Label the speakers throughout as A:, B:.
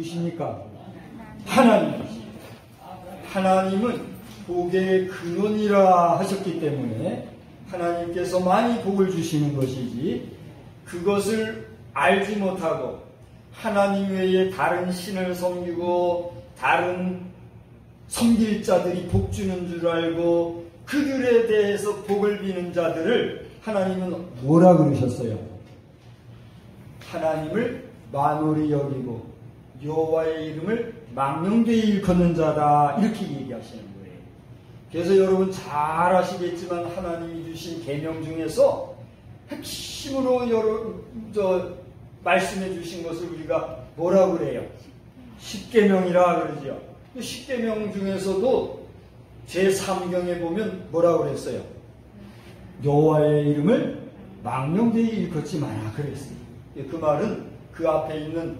A: 누구십니까? 하나님이십니다. 하나님은 복의 근원이라 하셨기 때문에 하나님께서 많이 복을 주시는 것이지, 그것을 알지 못하고 하나님 외에 다른 신을 섬기고 다른 섬길 자들이 복 주는 줄 알고 그들에 대해서 복을 비는 자들을 하나님은 뭐라 그러셨어요? 하나님을 만홀히 여기고 여호와의 이름을 망령되이 일컫는 자다, 이렇게 얘기하시는 거예요. 그래서 여러분 잘 아시겠지만 하나님이 주신 계명 중에서 핵심으로 말씀해 주신 것을 우리가 뭐라고 그래요? 십계명이라 그러죠. 십계명 중에서도 제3경에 보면 뭐라고 그랬어요? 여호와의 이름을 망령되이 일컫지 마라 그랬어요. 그 말은 그 앞에 있는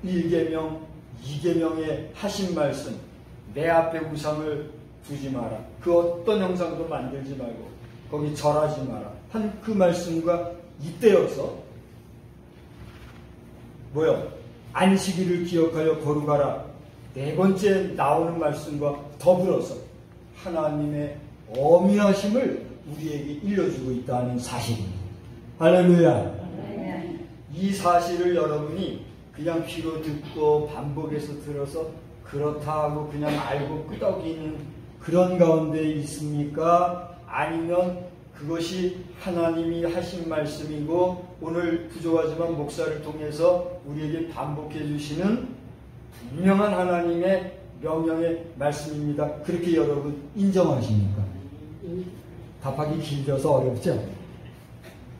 A: 1계명, 2계명에 하신 말씀, 내 앞에 우상을 두지 마라, 그 어떤 형상도 만들지 말고 거기 절하지 마라 한 그 말씀과 잇대어서 뭐요? 안식일을 기억하여 거룩하라, 네 번째 나오는 말씀과 더불어서 하나님의 어미하심을 우리에게 일러주고 있다는 사실입니다. 할렐루야. 이 사실을 여러분이 그냥 귀로 듣고 반복해서 들어서 그렇다 하고 그냥 알고 끄덕이는 그런 가운데 있습니까? 아니면 그것이 하나님이 하신 말씀이고 오늘 부족하지만 목사를 통해서 우리에게 반복해 주시는 분명한 하나님의 명령의 말씀입니다. 그렇게 여러분 인정하십니까? 답하기 길어서 어렵죠?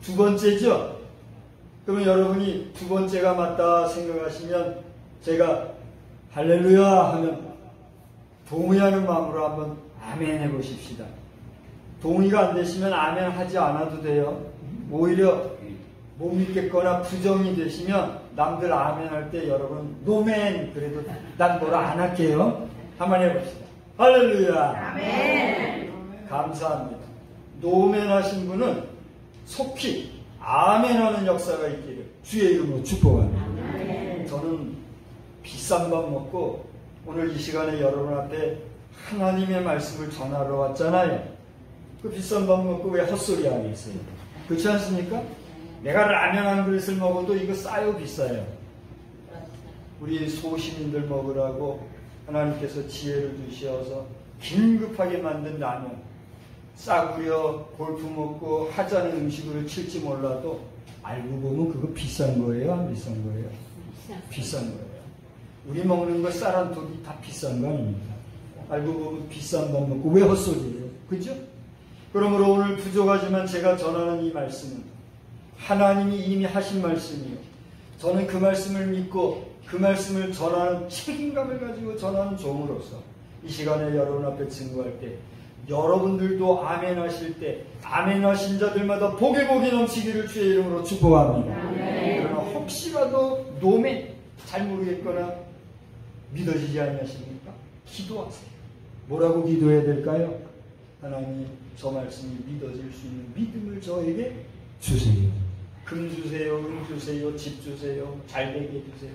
A: 두 번째죠? 그러면 여러분이 두 번째가 맞다 생각하시면 제가 할렐루야 하면 동의하는 마음으로 한번 아멘 해보십시다. 동의가 안 되시면 아멘 하지 않아도 돼요. 오히려 못 믿겠거나 부정이 되시면 남들 아멘 할 때 여러분 노멘 그래도 난 뭐라 안 할게요. 한번 해봅시다. 할렐루야. 아멘. 감사합니다. 노멘 하신 분은 속히 아멘 하는 역사가 있기를 주의 이름으로 축복합니다. 아멘. 저는 비싼 밥 먹고 오늘 이 시간에 여러분 앞에 하나님의 말씀을 전하러 왔잖아요. 그 비싼 밥 먹고 왜 헛소리 하겠어요? 그렇지 않습니까? 내가 라면 한 그릇을 먹어도 이거 싸요 비싸요? 우리 소시민들 먹으라고 하나님께서 지혜를 주셔서 긴급하게 만든 라면 싸구려 골프 먹고 하자는 음식을 칠지 몰라도 알고 보면 그거 비싼 거예요? 안 비싼 거예요? 비싼 거예요. 우리 먹는 거 쌀 한 톡이 다 비싼 거 아닙니까? 알고 보면 비싼 밥 먹고 왜 헛소리예요? 그죠? 그러므로 오늘 부족하지만 제가 전하는 이 말씀은 하나님이 이미 하신 말씀이에요. 저는 그 말씀을 믿고 그 말씀을 전하는 책임감을 가지고 전하는 종으로서 이 시간에 여러분 앞에 증거할 때 여러분들도 아멘 하실 때 아멘 하신 자들마다 복이 넘치기를 주의 이름으로 축복합니다. 그러나 혹시라도 노멘 잘 모르겠거나 믿어지지 않으십니까? 기도하세요. 뭐라고 기도해야 될까요? 하나님 저 말씀이 믿어질 수 있는 믿음을 저에게 주세요. 금 주세요, 은 주세요, 집 주세요, 잘 되게 해주세요.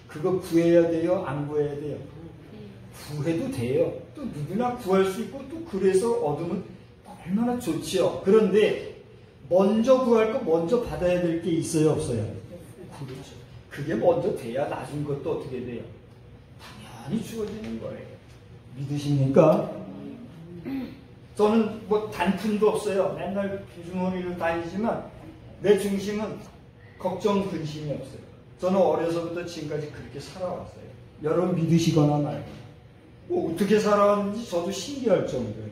A: 그거 구해야 돼요? 안 구해야 돼요? 구해도 돼요. 또 누구나 구할 수 있고 또 그래서 얻으면 얼마나 좋지요. 그런데 먼저 구할 거 먼저 받아야 될 게 있어요, 없어요? 그렇죠. 그게 먼저 돼야 나중 것도 어떻게 돼요? 당연히 주어지는 거예요. 믿으십니까? 저는 뭐 단푼도 없어요. 맨날 주머니를 다니지만 내 중심은 걱정 근심이 없어요. 저는 어려서부터 지금까지 그렇게 살아왔어요. 여러분 믿으시거나 말거나 뭐 어떻게 살아왔는지 저도 신기할 정도예요.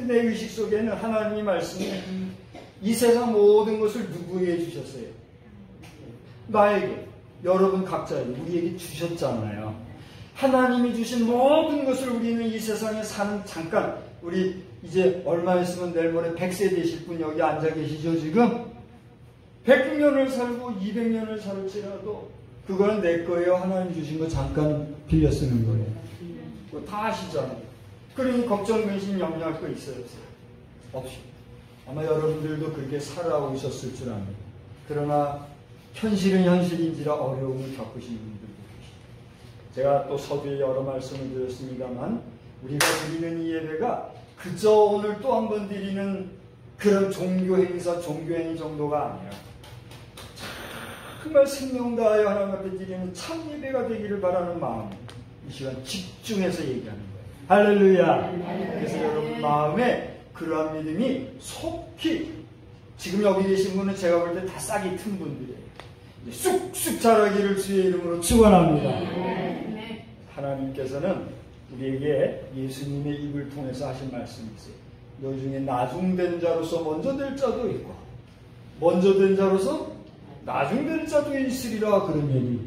A: 내 의식 속에는 하나님의 말씀이 이 세상 모든 것을 누구에게 주셨어요? 나에게, 여러분 각자에게, 우리에게 주셨잖아요. 하나님이 주신 모든 것을 우리는 이 세상에 사는 잠깐, 우리 이제 얼마 있으면 내일 모레 100세 되실 분 여기 앉아 계시죠 지금? 100년을 살고 200년을 살지라도 그거는 내 거예요. 하나님 주신 거 잠깐 빌려 쓰는 거예요. 그거 다 아시잖아요. 그러니 걱정, 근심, 염려할 거 있어요? 없어요? 없이. 아마 여러분들도 그렇게 살아오셨을 줄 압니다. 그러나 현실은 현실인지라 어려움을 겪으신 분들도 계시죠. 제가 또 서두에 여러 말씀을 드렸습니다만 우리가 드리는 이 예배가 그저 오늘 또 한 번 드리는 그런 종교 행사, 종교 행위 정도가 아니라 정말 생명 다하여 하나님 앞에 드리는 참 예배가 되기를 바라는 마음, 이 시간 집중해서 얘기하는 거예요. 할렐루야. 그래서 여러분 마음에 그러한 믿음이 속히, 지금 여기 계신 분은 제가 볼 때 다 싹이 튼 분들이에요. 쑥쑥 자라기를 주의 이름으로 축원합니다. 하나님께서는 우리에게 예수님의 입을 통해서 하신 말씀이 있어요. 너희 중에 나중된 자로서 먼저 될 자도 있고 먼저 된 자로서 나중될 자도 있으리라, 그런 얘기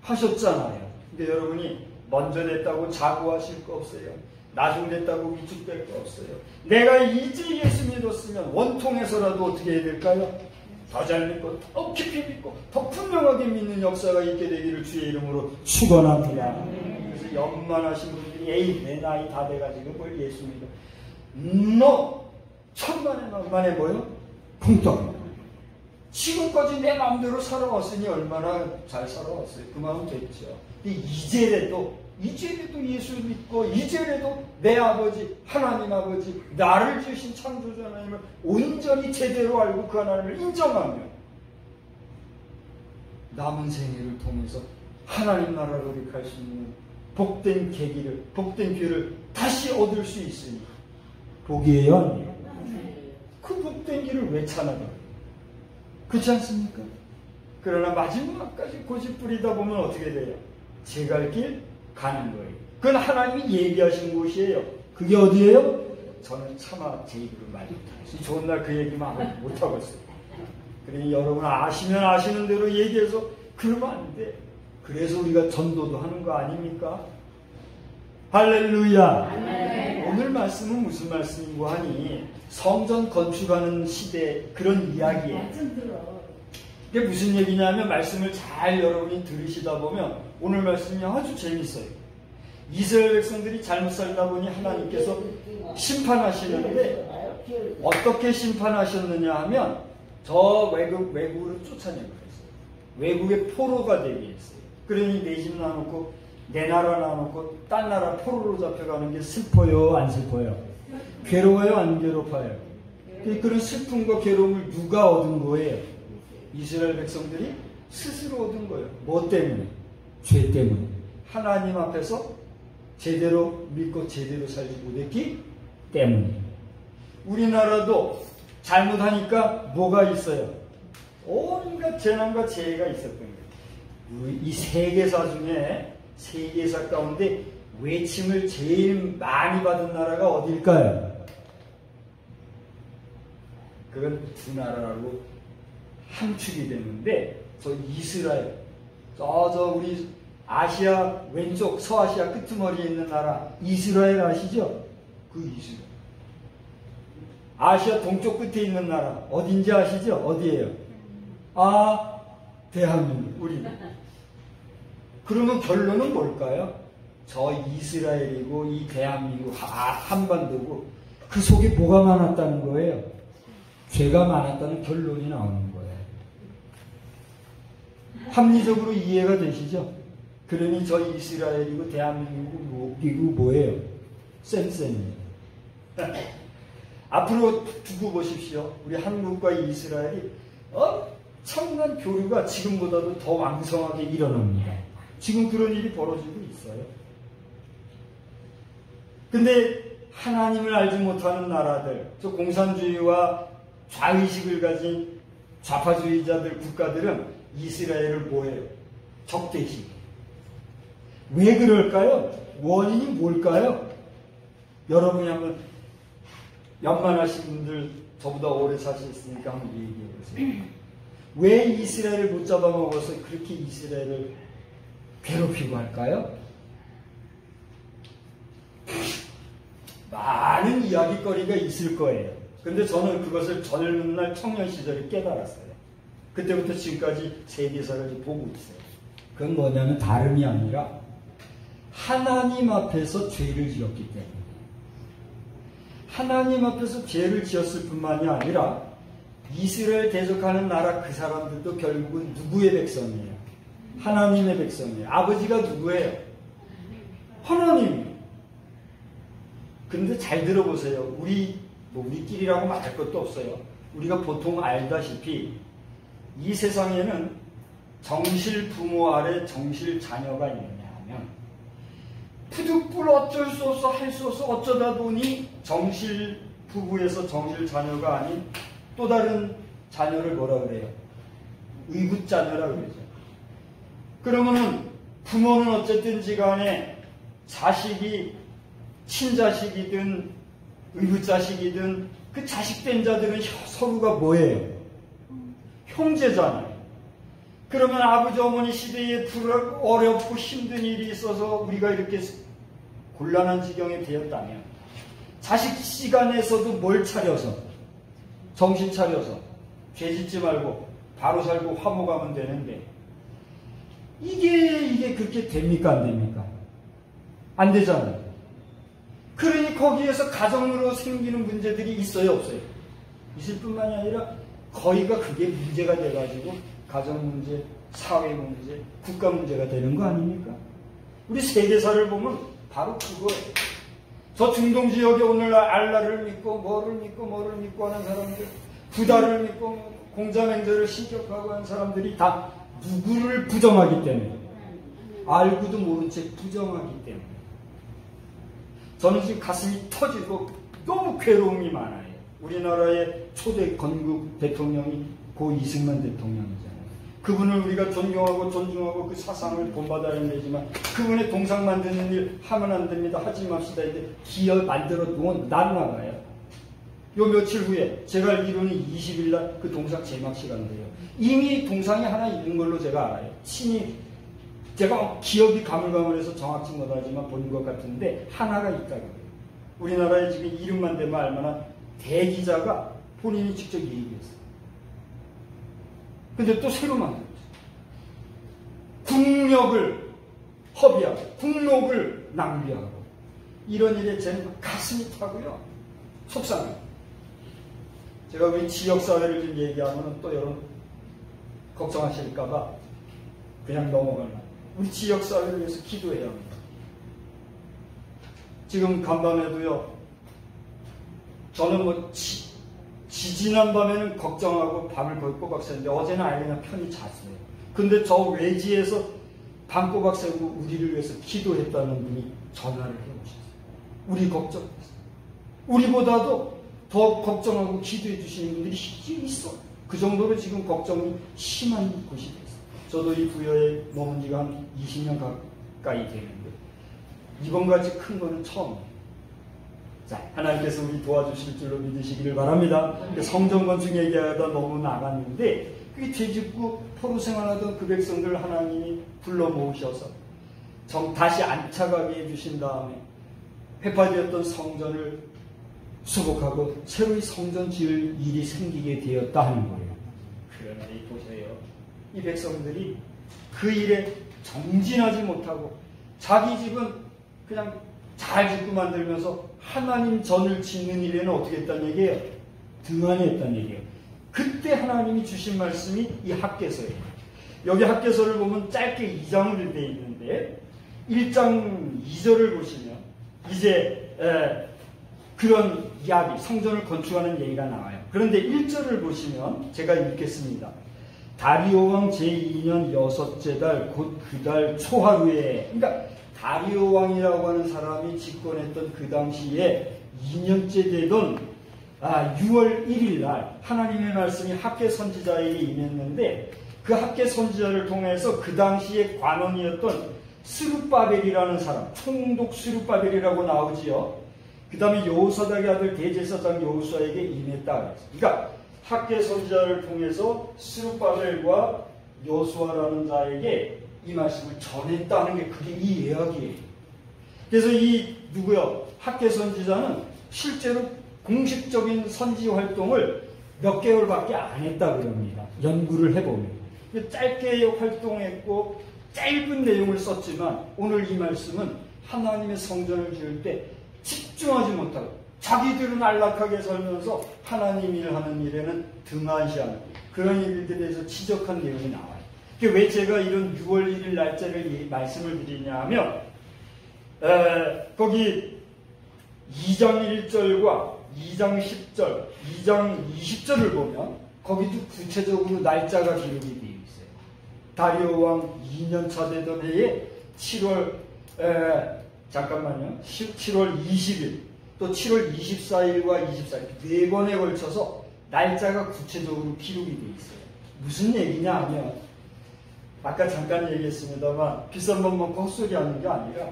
A: 하셨잖아요. 근데 여러분이 먼저 됐다고 자부하실 거 없어요. 나중됐다고 위축될 거 없어요. 내가 이제 예수 믿었으면 원통해서라도 어떻게 해야 될까요? 더 잘 믿고 더 깊이 믿고 더 분명하게 믿는 역사가 있게 되기를 주의 이름으로 축원합니다. 그래서 연만하신 분들이 에이 내 나이 다 돼가지고 뭘 예수 믿어. 너 천만에 만만해 보여? 풍덩. 지금까지 내 마음대로 살아왔으니 얼마나 잘 살아왔어요. 그 마음 됐죠. 근데 이제라도 예수 믿고 이제라도 내 아버지 하나님 아버지 나를 지으신 창조주 하나님을 온전히 제대로 알고 그 하나님을 인정하며 남은 생애를 통해서 하나님 나라로 이룩할 수 있는 복된 계기를, 복된 기회를 다시 얻을 수 있으니 복이에요, 아니에요? 그 복된 길을 왜 찬양해요? 그렇지 않습니까? 그러나 마지막까지 고집 부리다 보면 어떻게 돼요? 제 갈 길 가는 거예요. 그건 하나님이 예비하신 곳이에요. 그게 어디예요? 저는 차마 제 입으로 말 못해요. 좋은 날 그 얘기만 못하고 있어요. 그러니 여러분 아시면 아시는 대로 얘기해서 그러면 안 돼. 그래서 우리가 전도도 하는 거 아닙니까? 할렐루야. 오늘 말씀은 무슨 말씀인고 하니 성전 건축하는 시대 그런 이야기예요. 이게 무슨 얘기냐면 말씀을 잘 여러분이 들으시다 보면 오늘 말씀이 아주 재밌어요. 이스라엘 백성들이 잘못 살다 보니 하나님께서 심판하시는데 어떻게 심판하셨느냐 하면 저 외국으로 쫓아내고 했어요. 외국의 포로가 되게 했어요. 그러니 내 집 놔놓고 내 나라 놔놓고 딴 나라 포로로 잡혀가는 게 슬퍼요, 안 슬퍼요? 괴로워요, 안 괴롭아요? 그런 슬픔과 괴로움을 누가 얻은 거예요? 이스라엘 백성들이 스스로 얻은 거예요. 뭐 때문에? 죄 때문에. 하나님 앞에서 제대로 믿고 제대로 살지 못했기 때문에. 우리나라도 잘못하니까 뭐가 있어요? 온갖 재난과 재해가 있었던 거예요. 이 세계사 중에 세계사 가운데 외침을 제일 많이 받은 나라가 어딜까요? 그건 두 나라로 함축이 됐는데 저 이스라엘, 저 우리 아시아 왼쪽 서아시아 끄트머리에 있는 나라 이스라엘 아시죠? 그 이스라엘. 아시아 동쪽 끝에 있는 나라 어딘지 아시죠? 어디예요? 대한민국, 우리. 그러면 결론은 뭘까요? 저 이스라엘이고 이 대한민국 한반도고 그 속에 뭐가 많았다는 거예요? 죄가 많았다는 결론이 나오는 거예요. 합리적으로 이해가 되시죠? 그러니 저 이스라엘이고 대한민국이고 뭐예요? 쌤쌤이에요. 앞으로 두고 보십시오. 우리 한국과 이스라엘이 엄청난 교류가 지금보다도 더 왕성하게 일어납니다. 지금 그런 일이 벌어지고 있어요. 근데 하나님을 알지 못하는 나라들, 저 공산주의와 좌의식을 가진 좌파주의자들 국가들은 이스라엘을 뭐예요? 적대시. 왜 그럴까요? 원인이 뭘까요? 여러분이 한번 연만하신 분들 저보다 오래 사셨으니까 한번 얘기해 보세요. 왜 이스라엘을 못 잡아먹어서 그렇게 이스라엘을 괴롭히고 할까요? 많은 이야기거리가 있을 거예요. 근데 저는 그것을 젊은 날 청년 시절에 깨달았어요. 그때부터 지금까지 세계사를 보고 있어요. 그건 뭐냐면 다름이 아니라 하나님 앞에서 죄를 지었기 때문에. 하나님 앞에서 죄를 지었을 뿐만이 아니라 이스라엘 대적하는 나라 그 사람들도 결국은 누구의 백성이에요? 하나님의 백성이에요. 아버지가 누구예요? 하나님. 근데 잘 들어보세요. 우리끼리라고 말할 것도 없어요. 우리가 보통 알다시피 이 세상에는 정실 부모 아래 정실 자녀가 있느냐 하면 푸득불 어쩔 수 없어 할 수 없어 어쩌다 보니 정실 부부에서 정실 자녀가 아닌 또 다른 자녀를 뭐라 그래요? 의붓자녀라 그러죠. 그러면은 부모는 어쨌든지 간에 자식이 친자식이든 의붓자식이든 그 자식된 자들은 서로가 뭐예요? 형제잖아요. 그러면 아버지 어머니 시대에 어렵고 힘든 일이 있어서 우리가 이렇게 곤란한 지경에 되었다면 자식 시간에서도 뭘 차려서 정신 차려서 죄 짓지 말고 바로 살고 화목하면 되는데 이게 그렇게 됩니까 안 됩니까? 안 되잖아요. 그러니 거기에서 가정으로 생기는 문제들이 있어요 없어요? 있을 뿐만이 아니라 거의가 그게 문제가 돼가지고 가정 문제, 사회 문제, 국가 문제가 되는 거 아닙니까? 우리 세계사를 보면 바로 그거예요. 저 중동 지역에 오늘날 알라를 믿고 뭐를 믿고 하는 사람들, 부다를 믿고 공자맹자를 신격하고 하는 사람들이 다 누구를 부정하기 때문에, 알고도 모른 채 부정하기 때문에 저는 지금 가슴이 터지고 너무 괴로움이 많아요. 우리나라의 초대 건국 대통령이 고 이승만 대통령이잖아요. 그분을 우리가 존경하고 존중하고 그 사상을 본받아야 되지만 그분의 동상 만드는 일 하면 안 됩니다. 하지 맙시다. 이제 기업 만들어 놓은 날라가요. 요 며칠 후에 제가 알기로는 20일 날 그 동상 제막 시간이에요. 이미 동상이 하나 있는 걸로 제가 알아요. 친히 제가 기억이 가물가물해서 정확치 못하지만 본 것 같은데 하나가 있다고 해요. 우리나라에 지금 이름만 대면 알만한 대기자가 본인이 직접 얘기했어요. 근데 또 새로 만들었어요. 국력을 허비하고 국록을 낭비하고 이런 일에 저는 가슴이 타고요. 속상해요. 제가 우리 지역사회를 좀 얘기하면 또 여러분 걱정하실까봐 그냥 넘어가면 우리 지역사회를 위해서 기도해야 합니다. 지금 간밤에도요. 저는 뭐 지지난 밤에는 걱정하고 밤을 거의 꼬박 샜는데 어제는 아예 그냥 편히 잤어요. 근데 저 외지에서 밤 꼬박 새고 우리를 위해서 기도했다는 분이 전화를 해오셨어요. 우리 걱정했어요. 우리보다도 더 걱정하고 기도해 주시는 분들이 있어. 그 정도로 지금 걱정이 심한 곳이 됐어요. 저도 이 부여에 머문 지가 한 20년 가까이 되는데 이번같이 큰 거는 처음이에요. 자, 하나님께서 우리 도와주실 줄로 믿으시기를 바랍니다. 성전 건축 얘기하다 너무 나갔는데 그 죄짓고 포로 생활하던 그 백성들 하나님이 불러 모으셔서 다시 안착하게 해주신 다음에 회파되었던 성전을 수복하고 새로이 성전 지을 일이 생기게 되었다 하는 거예요. 그러나 보세요. 이 백성들이 그 일에 정진하지 못하고 자기 집은 그냥 잘 짓고 만들면서 하나님 전을 짓는 일에는 어떻게 했다는 얘기예요? 등한히 했다는 얘기예요. 그때 하나님이 주신 말씀이 이 학개서예요. 여기 학개서를 보면 짧게 2장으로 되어 있는데 1장 2절을 보시면 이제 그런 이야기, 성전을 건축하는 얘기가 나와요. 그런데 1절을 보시면 제가 읽겠습니다. 다리오 왕 제2년 6째 달 곧 그 달 초하루에, 그러니까 다리오 왕이라고 하는 사람이 집권했던 그 당시에 2년째 되던 6월 1일 날 하나님의 말씀이 학개 선지자에게 임했는데 그 학개 선지자를 통해서 그 당시에 관원이었던 스룹바벨이라는 사람, 총독 스룹바벨이라고 나오지요. 그 다음에 여호사닥의 아들 대제사장 여호수아에게 임했다 그랬어요. 그러니까 학개 선지자를 통해서 스룹바벨과 여호수아라는 자에게 이 말씀을 전했다는 게 그게 이 예언이에요. 그래서 이 누구요? 학개 선지자는 실제로 공식적인 선지 활동을 몇 개월밖에 안 했다 그럽니다. 연구를 해보면 짧게 활동했고 짧은 내용을 썼지만 오늘 이 말씀은 하나님의 성전을 지을 때 집중하지 못하고 자기들은 안락하게 살면서 하나님 일을 하는 일에는 등한시하는 그런 일들에 대해서 지적한 내용이 나와요. 왜 제가 이런 6월 1일 날짜를 말씀을 드리냐 하면 거기 2장 1절과 2장 10절, 2장 20절을 보면 거기도 구체적으로 날짜가 기록이 되어 있어요. 다리오 왕 2년차 되던 해에 7월 20일 또 7월 24일과 24일 네 번에 걸쳐서 날짜가 구체적으로 기록이 되어 있어요. 무슨 얘기냐 하면 아까 잠깐 얘기했습니다만 비싼 밥 먹고 헛소리 하는 게 아니라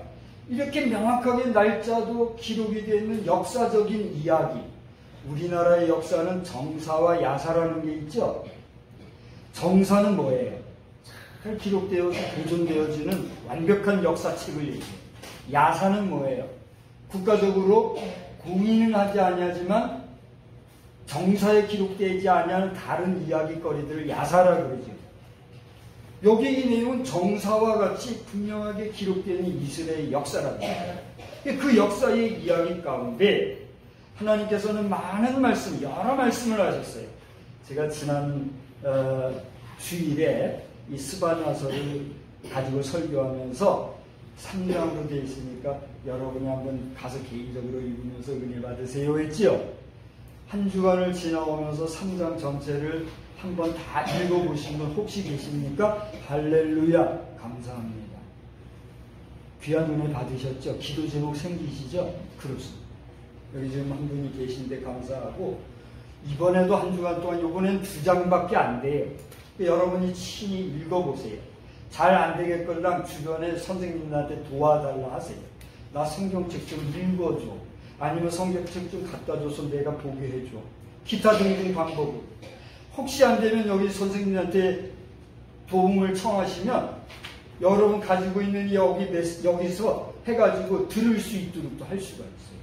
A: 이렇게 명확하게 날짜도 기록이 되어 있는 역사적인 이야기. 우리나라의 역사는 정사와 야사라는 게 있죠. 정사는 뭐예요? 잘 기록되어서 보존되어지는 완벽한 역사책을 얘기해요. 야사는 뭐예요? 국가적으로 공인은 하지 아니하지만 정사에 기록되지 아니하는 다른 이야기거리들을 야사라 그러죠. 여기 이 내용은 정사와 같이 분명하게 기록되는 이스라엘의 역사랍니다. 그 역사의 이야기 가운데 하나님께서는 많은 말씀, 여러 말씀을 하셨어요. 제가 지난 주일에 이 스바냐서를 가지고 설교하면서 3장으로 되어 있으니까 여러분이 한번 가서 개인적으로 읽으면서 은혜 받으세요 했지요. 한 주간을 지나오면서 3장 전체를 한번 다 읽어보신 분 혹시 계십니까? 할렐루야, 감사합니다. 귀한 은혜 받으셨죠? 기도 제목 생기시죠? 그렇습니다. 여기 지금 한 분이 계신데 감사하고, 이번에도 한 주간 동안, 이번엔 2장밖에 안 돼요. 여러분이 친히 읽어보세요. 잘 안 되겠걸랑 주변에 선생님들한테 도와달라 하세요. 나 성경책 좀 읽어줘. 아니면 성경책 좀 갖다 줘서 내가 보게 해줘. 기타 등등 방법을. 혹시 안 되면 여기 선생님한테 도움을 청하시면 여러분 가지고 있는 여기서 해가지고 들을 수 있도록 또 할 수가 있어요.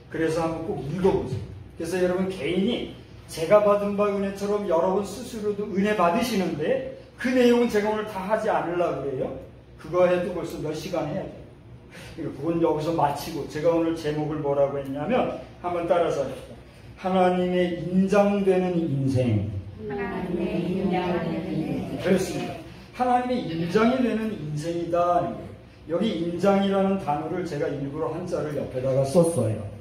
A: 그래서 한번 꼭 읽어보세요. 그래서 여러분 개인이 제가 받은 바 은혜처럼 여러분 스스로도 은혜 받으시는데 그 내용은 제가 오늘 다 하지 않으려고 그래요. 그거 해도 벌써 몇 시간 해야 돼요. 그건 여기서 마치고 제가 오늘 제목을 뭐라고 했냐면 한번 따라서 합시다. 하나님의 인장되는 인생.
B: 하나님의 인장되는 인생.
A: 그렇습니다. 하나님의 인장이 되는 인생이다. 여기 인장이라는 단어를 제가 일부러 한자를 옆에다가 썼어요.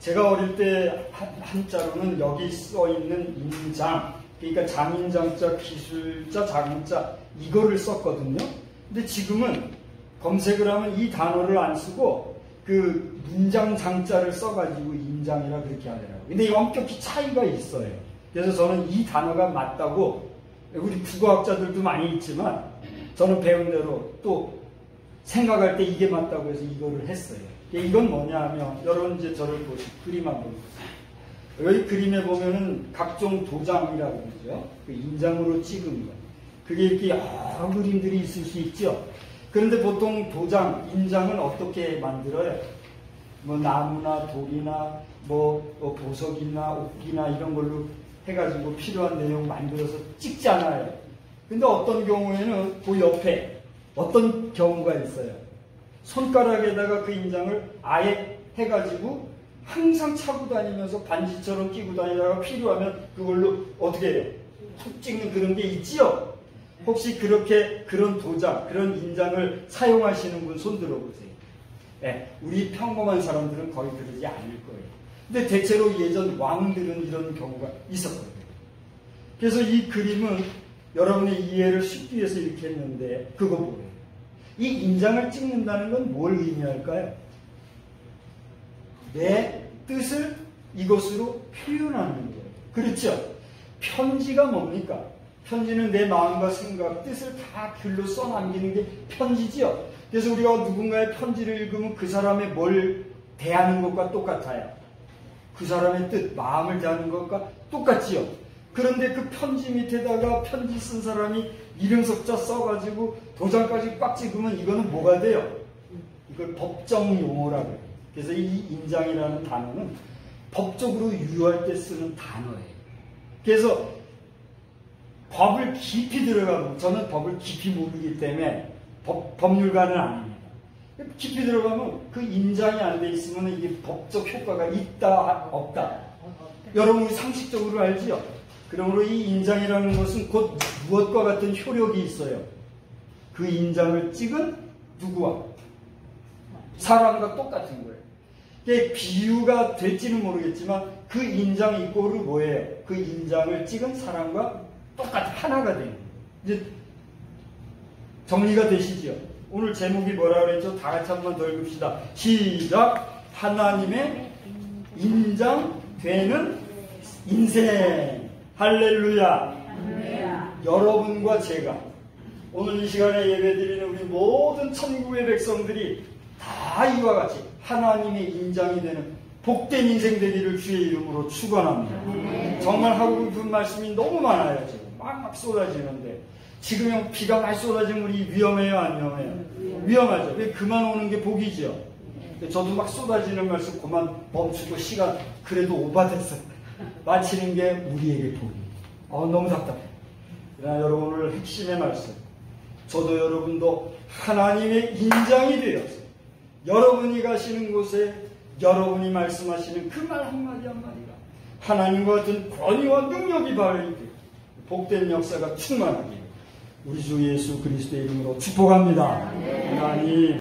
A: 제가 어릴 때 한자로는 여기 써있는 인장, 그러니까 장인장자, 기술자, 장자 이거를 썼거든요. 근데 지금은 검색을 하면 이 단어를 안 쓰고 그 문장 장자를 써가지고 인장이라 그렇게 하더라고요. 근데 엄격히 차이가 있어요. 그래서 저는 이 단어가 맞다고, 우리 국어학자들도 많이 있지만 저는 배운 대로 또 생각할 때 이게 맞다고 해서 이거를 했어요. 이건 뭐냐 하면 여러분 이제 저를 보시고 그림 한번 보세요. 여기 그림에 보면은 각종 도장이라고 그러죠. 그 인장으로 찍은 거. 그게 이렇게 여러 그림들이 있을 수 있죠. 그런데 보통 도장, 인장은 어떻게 만들어요? 뭐 나무나 돌이나 뭐 보석이나 옥기나 이런 걸로 해가지고 필요한 내용 만들어서 찍잖아요. 근데 어떤 경우에는 그 옆에 어떤 경우가 있어요. 손가락에다가 그 인장을 아예 해가지고 항상 차고 다니면서 반지처럼 끼고 다니다가 필요하면 그걸로 어떻게 해요? 툭 찍는 그런 게 있지요? 혹시 그렇게 그런 도장, 그런 인장을 사용하시는 분 손 들어보세요. 네, 우리 평범한 사람들은 거의 그러지 않을 거예요. 근데 대체로 예전 왕들은 이런 경우가 있었거든요. 그래서 이 그림은 여러분의 이해를 쉽기 위해서 이렇게 했는데 그거 뭐예요? 이 인장을 찍는다는 건 뭘 의미할까요? 내 뜻을 이것으로 표현하는 거예요. 그렇죠? 편지가 뭡니까? 편지는 내 마음과 생각, 뜻을 다 글로 써남기는 게 편지지요. 그래서 우리가 누군가의 편지를 읽으면 그 사람의 뭘 대하는 것과 똑같아요. 그 사람의 뜻, 마음을 대하는 것과 똑같지요. 그런데 그 편지 밑에다가 편지 쓴 사람이 이름 석자 써가지고 도장까지 꽉 찍으면 이거는 뭐가 돼요? 이걸 법정 용어라고 해요. 그래서 이 인장이라는 단어는 법적으로 유효할 때 쓰는 단어예요. 그래서 법을 깊이 들어가면, 저는 법을 깊이 모르기 때문에 법률가는 아닙니다. 깊이 들어가면 그 인장이 안 돼 있으면 이게 법적 효과가 있다, 없다. 여러분 상식적으로 알지요? 그러므로 이 인장이라는 것은 곧 무엇과 같은 효력이 있어요. 그 인장을 찍은 누구와? 사람과 똑같은 거예요. 이게 비유가 될지는 모르겠지만 그 인장 이꼬르 뭐예요? 그 인장을 찍은 사람과 똑같이 하나가 되는 거예요. 이제 정리가 되시죠? 오늘 제목이 뭐라 그랬죠? 다 같이 한번 더 읽읍시다. 시작! 하나님의 인장 되는 인생. 할렐루야. 여러분과 제가 오늘 이 시간에 예배드리는 우리 모든 천국의 백성들이 다 이와 같이 하나님의 인장이 되는 복된 인생 되기를 주의 이름으로 축원합니다. 정말 하고 싶은 말씀이 너무 많아요. 지금 막 쏟아지는데 지금 비가 많이 쏟아지면 우리 위험해요, 안 위험해요? 위험하죠. 그만 오는 게 복이죠. 저도 막 쏟아지는 말씀 그만 멈추고 시간 그래도 오바됐어 마치는 게 우리에게 복입니다. 너무 답답해. 그러나 여러분 오늘 핵심의 말씀, 저도 여러분도 하나님의 인장이 되어서 여러분이 가시는 곳에 여러분이 말씀하시는 그 말 한마디 한마디가 하나님과 같은 권위와 능력이 발휘되고 복된 역사가 충만하기를 우리 주 예수 그리스도의 이름으로 축복합니다. 하나님